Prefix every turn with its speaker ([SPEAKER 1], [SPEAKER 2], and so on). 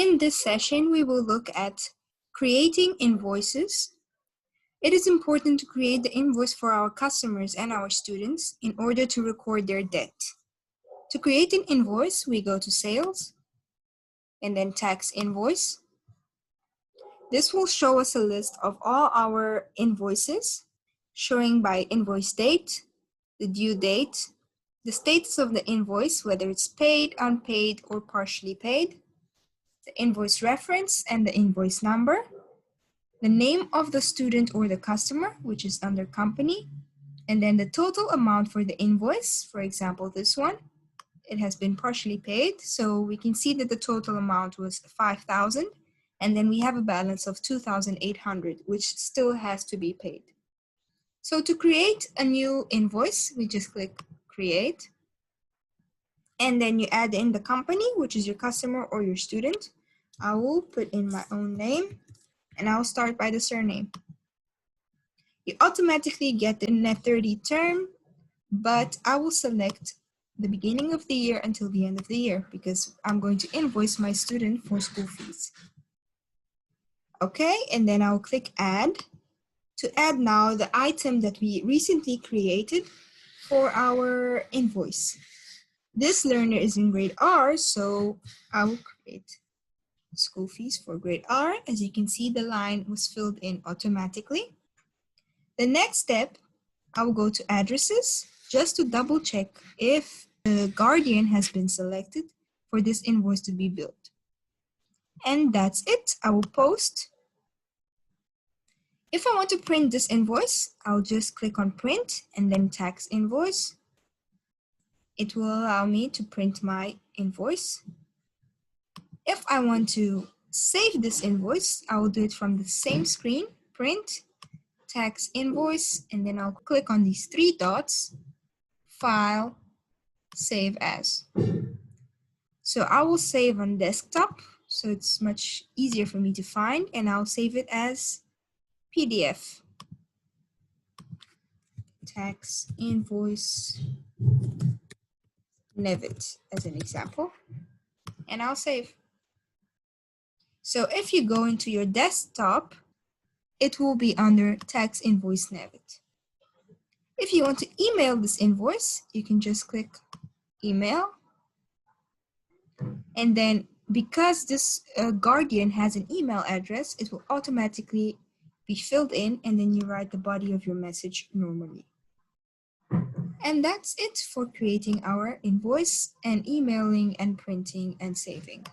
[SPEAKER 1] In this session, we will look at creating invoices. It is important to create the invoice for our customers and our students in order to record their debt. To create an invoice, we go to Sales and then Tax Invoice. This will show us a list of all our invoices, showing by invoice date, the due date, the status of the invoice, whether it's paid, unpaid, or partially paid, the invoice reference and the invoice number, the name of the student or the customer, which is under company, and then the total amount for the invoice. For example, this one, it has been partially paid, so we can see that the total amount was 5,000, and then we have a balance of 2,800, which still has to be paid. So to create a new invoice, we just click Create, and then you add in the company, which is your customer or your student. I will put in my own name, and I'll start by the surname. You automatically get the net 30 term, but I will select the beginning of the year until the end of the year because I'm going to invoice my student for school fees. Okay, and then I'll click Add to add now the item that we recently created for our invoice. This learner is in grade R, so I will create school fees for grade R. As you can see, the line was filled in automatically. The next step, I will go to addresses just to double check if the guardian has been selected for this invoice to be billed. And that's it. I will post. If I want to print this invoice, I'll just click on print and then tax invoice. It will allow me to print my invoice. If I want to save this invoice, I will do it from the same screen, print, tax invoice, and then I'll click on these three dots, file, save as. So I will save on desktop, so it's much easier for me to find, and I'll save it as PDF. Tax invoice Nevit as an example, and I'll save. So if you go into your desktop, it will be under Tax Invoice Nevit. If you want to email this invoice, you can just click Email. And then because this guardian has an email address, it will automatically be filled in, and then you write the body of your message normally. And that's it for creating our invoice and emailing and printing and saving.